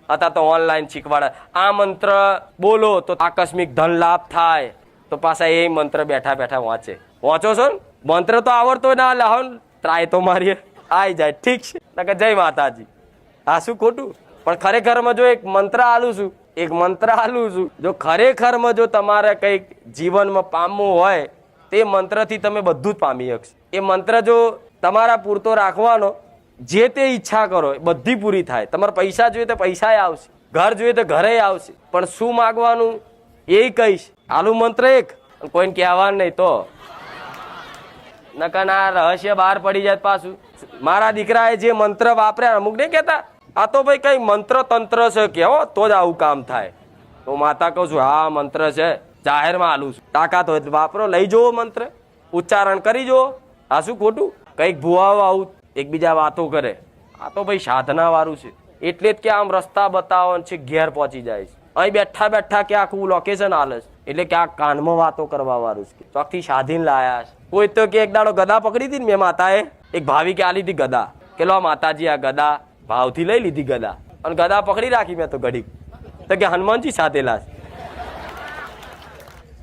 અત્યારે તો ઓનલાઈન શીખવાડે. આ મંત્ર બોલો તો આકસ્મિક ધન લાભ થાય, તો પાછા એ મંત્ર બેઠા બેઠા વાંચે. વાંચો છો ને? મંત્ર તો આવડતો ના, લાવો ટ્રાય તો મારીએ, આવી જાય. ઠીક છે, જય માતાજી. હા, શું ખોટું? પણ ખરેખરમાં જો એક મંત્ર આલું છું, જો ખરેખરમાં જો તમારે કંઈક જીવનમાં પામવું હોય, તે મંત્રથી તમે બધું જ પામી શકશો. એ મંત્ર જો તમારા પૂરતો રાખવાનો, જે તે ઈચ્છા કરો એ બધી પૂરી થાય. તમારે પૈસા જોઈએ તો પૈસા આવશે, ઘર જોઈએ તો ઘરે આવશે, પણ શું માગવાનું એ કહીશ. આલુ મંત્ર એક, કોઈને કહેવાનું નહીં તો નકર આ રહસ્ય બહાર પડી જાય. પાછું મારા દીકરાએ જે મંત્ર વાપર્યા, અમુક નહીં કહેતા આ તો ભાઈ કઈ મંત્ર તંત્ર છે કેવો તો જ આવું કામ થાય. તો માતા કહું છું, હા મંત્ર છે, જાહેરમાં આલું છું, તાકાત હોય વાપરો, લઈ જુઓ મંત્ર, ઉચ્ચારણ કરી જુઓ. આ શું ખોટું? કઈક ભુવાઓ આવું એકબીજા વાતો કરે, આ તો ભાઈ સાધના વાળું છે. એટલે જ કે આમ રસ્તા બતાવો છે, ઘેર પહોંચી જાય છે. અહીં બેઠા બેઠા કે આખું લોકેશન હાલે છે, એટલે કે આ કાનમાં વાતો કરવા વાળું છે. ચોકથી સાધીને લાયા છે. કોઈ તો કે એક દાડો ગદા પકડી હતી ને મેં, માતાએ એક ભાવી કે આલી હતી ગદા, કે લો માતાજી આ ગદા ભાવથી લઈ લીધી ગદા, અને ગદા પકડી રાખી મેં તો ઘડીક. તો કે હનુમાનજી સાથેલા છે,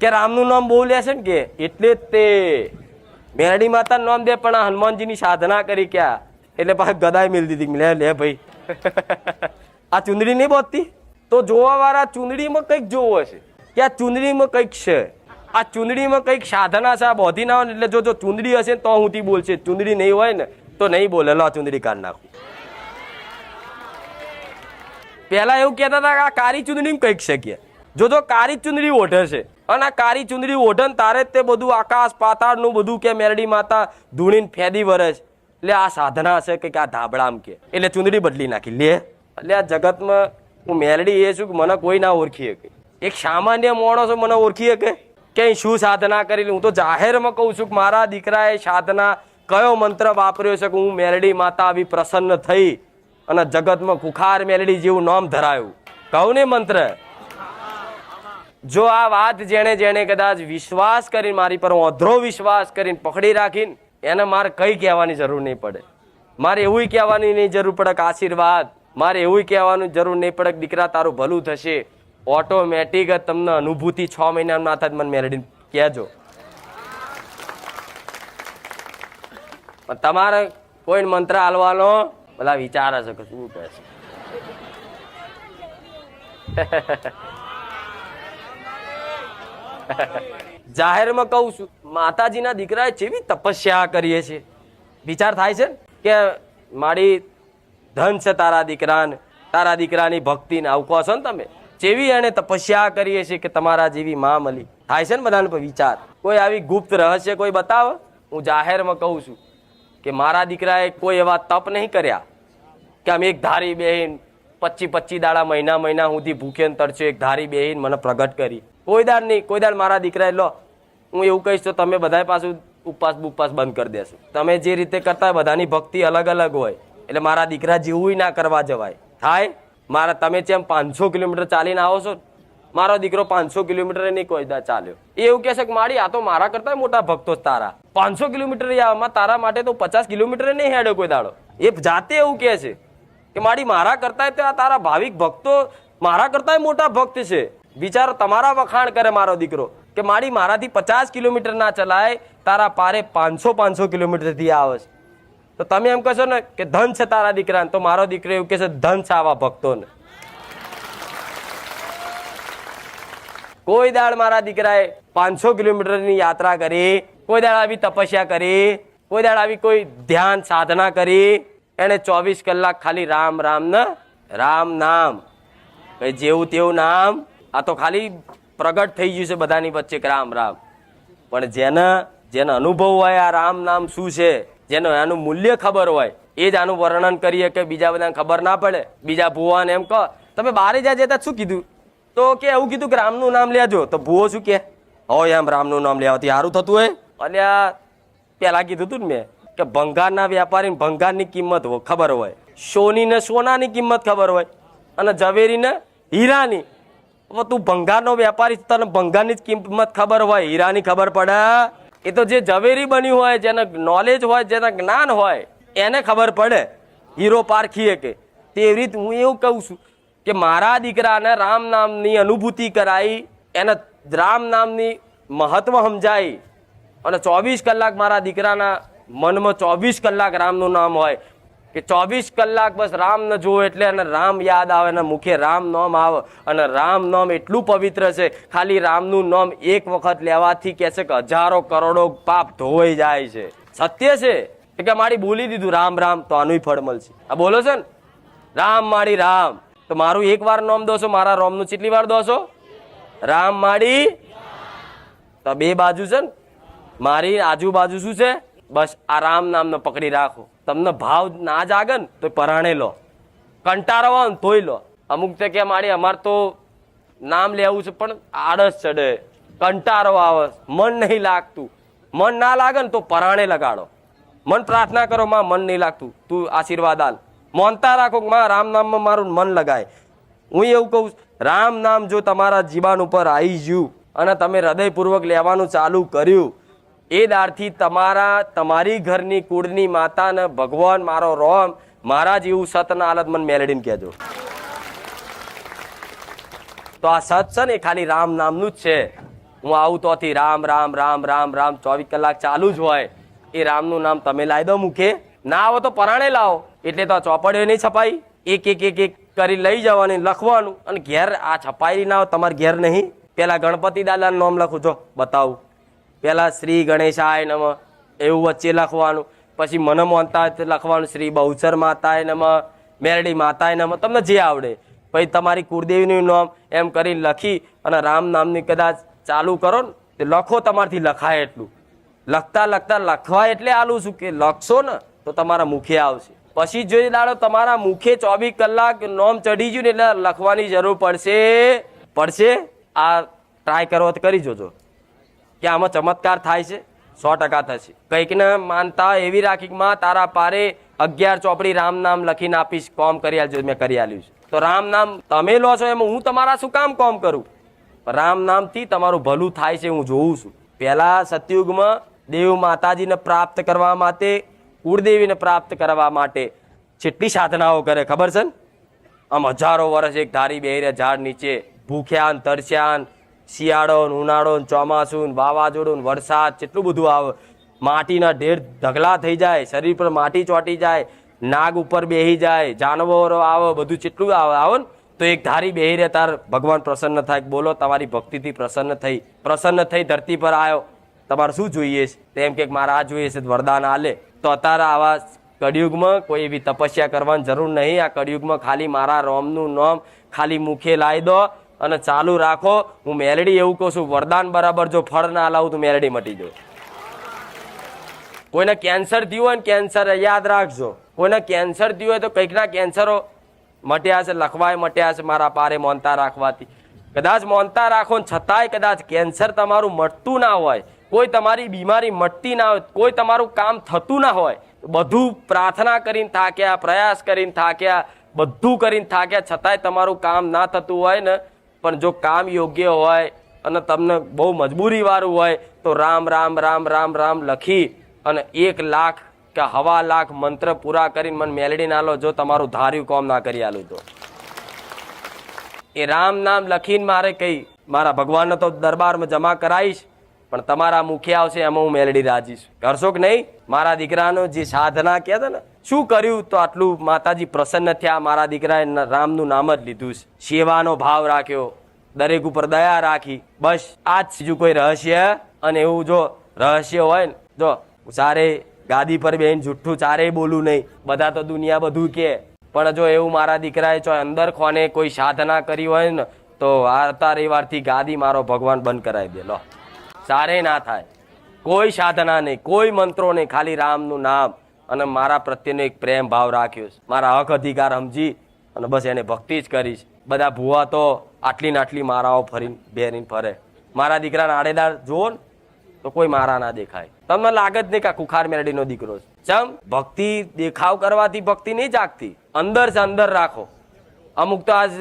કે રામનું નામ બહુ લે છે ને, કે એટલે જ તે મેરડી માતાનું નામ દે, પણ આ હનુમાનજીની સાધના કરી ક્યાં, એટલે પાછી ગદાય મેળ દીધી. લે લે ભાઈ આ ચુંદડી નહીં બોતતી, તો જોવા વાળા ચુંદડીમાં કંઈક જોવો છે, કે આ ચુંદડીમાં કંઈક છે, આ ચુંદડીમાં કંઈક સાધના છે, આ બોધી ના હોય. એટલે જો ચુંદડી હશે તો હું બોલશે, ચુંદડી નહીં હોય ને તો નહીં બોલે. લો ચુંદડી કાઢ નાખું. પેલા એવું કહેતા હતા કે આ કાળી ચુંદડી કંઈક છે, કે જો કાળી ચુંદડી ઓઢે છે, અને આ કાળી ચુંદડી ઓઢે ને તારે તે બધું આકાશ પાતાળનું બધું કે મેરડી માતા ધૂણીને ફેદી વરે છે, એટલે આ સાધના છે કે આ ધાબળામ કે, એટલે ચુંદડી બદલી નાખી. લે એટલે આ જગતમાં હું મેરડી એ છું કે મને કોઈ ના ઓળખી શકે. એક સામાન્ય માણસ મને ઓળખી શકે કે શું સાધના કરી? હું તો જાહેરમાં કહું છું કે મારા દીકરાએ સાધના કયો મંત્ર વાપર્યો છે, કે હું મેરડી માતા આવી પ્રસન્ન થઈ અને જગતમાં ખુખાર મેલડી જેવું નામ ધરાયું. કહું ને મંત્ર. જો આ વાત જેને જેને કદાચ વિશ્વાસ કરીને, મારી પર અધરો વિશ્વાસ કરીને પકડી રાખીને, એને મારે કઈ કહેવાની જરૂર નહીં પડે. મારે એવું કહેવાની નહીં જરૂર પડે કે આશીર્વાદ, મારે એવું કહેવાનું જરૂર નહીં પડે કે દીકરા તારું ભલું થશે. ઓટોમેટિક તમને અનુભૂતિ 6 મહિનામાં ના થાય મને મેલડીને કહેજો. તમારે કોઈ મંત્ર હાલવાનો બધા વિચારે છે કે શું કહે છે. જાહેરમાં કહું છું, માતાજીના દીકરાએ જેવી તપસ્યા કરીએ છીએ, વિચાર થાય છે કે મારી ધન છે તારા દીકરાને, તારા દીકરાની ભક્તિને આવું કહો છો ને તમે, જેવી એને તપસ્યા કરીએ છીએ કે તમારા જેવી માં મળી. થાય છે ને બધાને વિચાર. કોઈ આવી ગુપ્ત રહસ્ય કોઈ બતાવે? હું જાહેરમાં કહું છું કે મારા દીકરાએ કોઈ એવા તપ નહીં કર્યા કે આમ એક ધારી બેહીન 25 દાડા મહિના સુધી ભૂખે તરસે એક ધારી બેહીન મને પ્રગટ કરી. કોઈ દાડ નહીં. કોઈ દાડ મારા દીકરાએ લો હું એવું કહીશ તો તમે બધા પાછું ઉપવાસ બંધ કરી દેશો. તમે જે રીતે કરતા હોય બધાની ભક્તિ અલગ અલગ હોય, એટલે મારા દીકરા જેવું ના કરવા જવાય. થાય મારા તમે જેમ 500 કિલોમીટર ચાલીને આવો છો, મારો દીકરો 500 કિલોમીટર નહીં કોઈ દા ચાલ્યો. એવું કહેશે કે મારી આ તો મારા કરતા મોટા ભક્તો તારા 500 કિલોમીટર આવવામાં, તારા માટે તો 50 કિલોમીટર નહીં હેડ્યો કોઈ દાડો. એ જાતે એવું કહે છે કે મારા કરતા તારા ભાવિક ભક્તો મારા કરતા મોટા ભક્ત છે. વિચારો, તમારા વખાણ કરે મારો દીકરો કે મારાથી 50 કિલોમીટર ના ચલાય, તારા પારે 500 કિલોમીટર થી આવે છે. તો તમે એમ કહેશો ને કે ધન છે તારા દીકરાને, તો મારો દીકરો એવું કહે છે ધન છે આવા ભક્તોને. કોઈ દાડ મારા દીકરાએ 500 કિલોમીટરની યાત્રા કરી, કોઈ દાડ આવી તપસ્યા કરી, કોઈ દાડ આવી કોઈ ધ્યાન સાધના કરી. એને 24 કલાક ખાલી રામ નામ, જેવું તેવું નામ. આ તો ખાલી પ્રગટ થઈ ગયું છે બધાની વચ્ચે કે રામ. પણ જેને અનુભવ હોય આ રામ નામ શું છે, જેનો આનું મૂલ્ય ખબર હોય, એ જ આનું વર્ણન કરીએ કે બીજા બધાને ખબર ના પડે. બીજા ભુવાને એમ કહો તમે બારે જતા શું કીધું, તો કે એવું કીધું કે રામનું નામ લેજો. તો ભુવો શું કે હોય એમ રામનું નામ લેવાથી સારું થતું હોય? અલ્યા પેલા કીધું તું ને મેં કે ભંગારના વેપારીને ભંગારની કિંમત ખબર હોય, સોનીને સોનાની કિંમત ખબર હોય, અને ઝવેરીને હીરાની. તું ભંગારનો વેપારી, તને ભંગારની જ કિંમત ખબર હોય, હીરાની ખબર પડે? એ તો જે ઝવેરી બન્યું હોય, જેને નોલેજ હોય, જેને જ્ઞાન હોય, એને ખબર પડે હીરો પારખીએ કે. તેવી રીતે હું એવું કહું છું કે મારા દીકરાને રામ નામની અનુભૂતિ કરાઈ, એને રામ નામની મહત્વ સમજાઈ, અને 24 કલાક મારા દીકરાના મનમાં 24 કલાક રામનું નામ હોય, કે 24 કલાક બસ રામ ન જોવો એટલે એને રામ યાદ આવે, અને મુખે રામ નામ આવે. અને રામ નામ એટલું પવિત્ર છે, ખાલી રામનું નામ એક વખત લેવાથી કહે છે કે હજારો કરોડો પાપ ધોવાઈ જાય છે. સત્ય છે કે મારી બોલી દીધું રામ રામ તો આનું ફળ મળશે. આ બોલો છે ને રામ માડી રામ, તો મારું એક વાર નામ દોશો, મારા રોમનું કેટલી વાર દોશો? રામ માડી. તો બે બાજુ છે ને, મારી આજુબાજુ શું છે? બસ આ રામ નામને પકડી રાખો. તમને ભાવ ના જાગે ને તો પરાણે લો, કંટાળો આવે ને તોય લો. અમુક તો કે મારી અમારે તો નામ લેવું છે પણ આળસ ચડે, કંટાળો આવે, મન નહીં લાગતું. મન ના લાગે ને તો પરાણે લગાડો, મન પ્રાર્થના કરો માં મન નહીં લાગતું તું આશીર્વાદ આલ, મોનતા રાખો માં રામ નામમાં મારું મન લગાય. હું એવું કહું, રામ નામ જો તમારા જીવન ઉપર આવી ગયું અને તમે હૃદયપૂર્વક લેવાનું ચાલુ કર્યું, એ દારથી તમારી ઘરની કુળની માતાને ભગવાન મારો રોમ મારા જેવું સતના હાલત મને મેલડીને કહેજો. તો આ સત છે ને ખાલી રામ નામનું જ છે. હું આવું તોથી રામ રામ રામ રામ રામ 24 કલાક ચાલુ જ હોય. એ રામનું નામ તમે લાવી દો મુખે, ના આવો તો પરાણે લાવો. એટલે તો ચોપડીઓ નહીં છપાઈ, એક એક એક એક કરી લઈ જવાની, લખવાનું. અને ઘેર આ છપાઈ ના હોય તમારે ઘેર નહીં. પેલા ગણપતિ દાદાનું નામ લખું, જો બતાવું. પેલા શ્રી ગણેશાય નમઃ એવું વચ્ચે લખવાનું, પછી મને મોનતા લખવાનું શ્રી બહુચર માતાય નમઃ, મેરડી માતાય નમઃ, તમને જે આવડે. પછી તમારી કુળદેવીનું નામ એમ કરી લખી અને રામ નામની કદાચ ચાલુ કરો ને, તે લખો, તમારથી લખાય એટલું. લખતા લખતા લખવા એટલે આલું શું કે લખશો ને તો તમારા મુખે આવશે. પછી જોઈ દાડો તમારા મુખે 24 કલાક નામ ચડી ગયું ને એટલે લખવાની જરૂર પડશે. આ ટ્રાય કરો તો કરી જોજો કે આમાં ચમત્કાર થાય છે. 100% થશે. કંઈકને માનતા એવી રાખી કે માં તારા પારે 11 ચોપડી રામ નામ લખીને આપીશ, કોમ કરી આલજો. મેં કરી આલ્યું છે. તો રામ નામ તમે લો છો એમાં હું તમારા શું કામ કોમ કરું? રામ નામથી તમારું ભલું થાય છે, હું જોઉં છું. પહેલા સતયુગમાં દેવ માતાજીને પ્રાપ્ત કરવા માટે, કુળદેવીને પ્રાપ્ત કરવા માટે કેટલી સાધનાઓ કરે ખબર છે ને? આમ હજારો વર્ષ એક ધારી બેહી ઝાડ નીચે ભૂખ્યા તરસ્યા, શિયાળો ઉનાળો ચોમાસું વાવાઝોડું વરસાદ કેટલું બધું આવે, માટીના ઢેર ઢગલા થઈ જાય, શરીર પર માટી ચોંટી જાય, નાગ ઉપર બેહી જાય, જાનવરો આવે, બધું કેટલું આવે ને. તો એક ધારી બેહી રહે તાર ભગવાન પ્રસન્ન થાય. બોલો તમારી ભક્તિથી પ્રસન્ન થઈ ધરતી પર આવ્યો. તમારે શું જોઈએ છે? તેમ કે મારે આ જોઈએ છે, વરદાન આલે. તો અત્યારે આવા કળિયુગમાં કોઈ એવી તપસ્યા કરવાની જરૂર નહીં. આ કળિયુગમાં ખાલી મારા રોમનું નામ ખાલી મુખે લાવી દો અને ચાલુ રાખો. હું મેલડી એવું કહું છું, વરદાન બરાબર જો ફળ ના લાવું તો મેલડી મટી જાય. કોઈને કેન્સર થયું હોય ને, કેન્સર યાદ રાખજો, કોઈને કેન્સર થયું હોય તો કંઈકના કેન્સરો મટ્યા છે, લખવાય મટ્યા છે મારા પારે મોનતા રાખવાથી. કદાચ મોનતા રાખો ને છતાંય કદાચ કેન્સર તમારું મટતું ના હોય, કોઈ તમારી બીમારી મટતી ના હોય, કોઈ તમારું કામ થતું ના હોય, બધું પ્રાર્થના કરીને થાક્યા, પ્રયાસ કરીને થાક્યા, બધું કરીને થાક્યા, છતાંય તમારું કામ ના થતું હોય ને, પણ જો કામ યોગ્ય હોય અને તમને બહુ મજબૂરી વાળું હોય તો રામ રામ રામ રામ રામ લખી અને 1 લાખ કે 1.25 લાખ મંત્ર પૂરા કરીને મને મેલડી ના લો. જો તમારું ધાર્યું કામ ના કરી આલું તો એ રામ નામ લખીને મારે કઈ મારા ભગવાનને તો દરબારમાં જમા કરાવીશ, પણ તમારા મુખે આવશે એમાં હું મેલડી રાજી છું. કરશો કે નહીં? મારા દીકરાનો જે સાધના કહેતા ને, શું કર્યું તો આટલું માતાજી પ્રસન્ન થયા. મારા દીકરાએ રામનું નામ જ લીધું છે, સેવાનો ભાવ રાખ્યો, દરેક ઉપર દયા રાખી. બસ આ જ બીજું કોઈ રહસ્ય. અને એવું જો રહસ્ય હોય ને, જો ચારે ગાદી પર બેન જુઠ્ઠું ચારેય બોલું નહીં. બધા તો દુનિયા બધું કે, પણ જો એવું મારા દીકરાએ જો અંદર ખોને કોઈ સાધના કરી હોય ને તો આવતા રવિવારથી ગાદી મારો ભગવાન બંધ કરાવી દે. લો, ચારે ના થાય. કોઈ સાધના નહીં, કોઈ મંત્રો નહીં, ખાલી રામનું નામ અને મારા પ્રત્યેનો એક પ્રેમ ભાવ રાખ્યો છે. મારા હક અધિકાર સમજી અને બસ એને ભક્તિ જ કરીશ. બધા ભૂવા તો આટલી ને આટલી મારાઓ ફરીને બેરીને ફરે. મારા દીકરાના આડેદાર જુઓ ને તો કોઈ મારા ના દેખાય. તમને લાગે જ નહીં કે કુખાર મેરડીનો દીકરો છે. ચમ? ભક્તિ દેખાવ કરવાથી ભક્તિ નહીં જાગતી. અંદર જ અંદર રાખો. અમુક તો આજ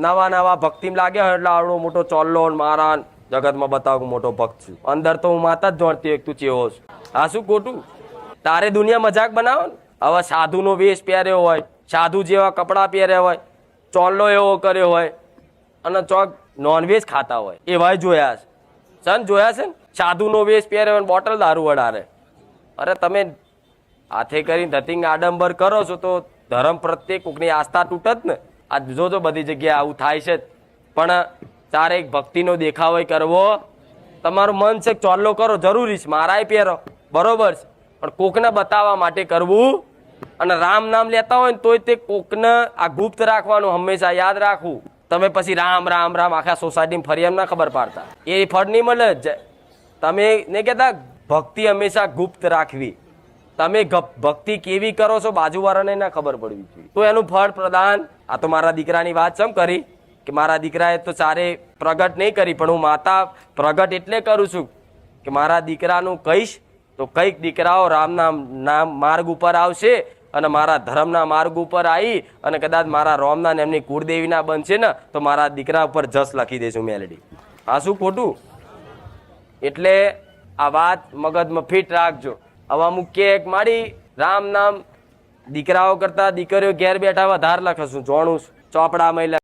નવા ભક્તિ લાગે એટલે આવડો મોટો ચોલ્લો મારા જગતમાં બતાવું મોટો ભક્ત છું. અંદર તો હું માતા જ જોડતી તું ચેવો છું. આ શું ખોટું? તારે દુનિયા મજાક બનાવો ને. હવે સાધુનો વેશ પહેર્યો હોય, સાધુ જેવા કપડાં પહેર્યા હોય, ચોલ્લો એવો કર્યો હોય અને ચોક નોનવેજ ખાતા હોય એવાય જોયા છે. સન જોયા છે ને, સાધુનો વેશ પહેર્યો અને બોટલ દારૂ વડારે. અરે તમે હાથે કરીને ધતિંગ આડંબર કરો છો તો ધર્મ પ્રત્યે કોકની આસ્થા તૂટત ને. આ જોજો બધી જગ્યાએ આવું થાય છે જ. પણ તારે એક ભક્તિનો દેખાવો કરવો, તમારું મન છે ચોલ્લો કરો જરૂરી છે, મારાય પહેરો બરોબર છે, પણ કોકને બતાવવા માટે કરવું. અને રામ નામ લેતા હોય ને તોય તે કોકને આ ગુપ્ત રાખવાનું, હંમેશા યાદ રાખવું. તમે પછી રામ રામ રામ આખા સોસાયટીમાં ફરી એમ ના ખબર પાડતા, એ ફળ નહીં મળે. તમે ને કહેતા ભક્તિ હંમેશા ગુપ્ત રાખવી. તમે ભક્તિ કેવી કરો છો બાજુવાળાને ના ખબર પડવી જોઈએ, તો એનું ફળ પ્રદાન. આ તો મારા દીકરાની વાત કેમ કરી કે મારા દીકરાએ તો સારે પ્રગટ નહીં કરી, પણ હું માતા પ્રગટ એટલે કરું છું કે મારા દીકરાનું કહીશ તો કઈક દીકરાઓ રામના નામ માર્ગ ઉપર આવશે અને મારા ધર્મના માર્ગ ઉપર આવી અને કદાચ મારા રોમના ને એમની કુળદેવીના બનશે ને તો મારા દીકરા ઉપર જસ લખી દઈશું મેલેડી. આ શું ખોટું? એટલે આ વાત મગજમાં ફિટ રાખજો. હવે અમુક કે મારી રામ નામ દીકરાઓ કરતા દીકરીઓ ઘેર બેઠા વધારે લખશું, જોણું ચોપડામાં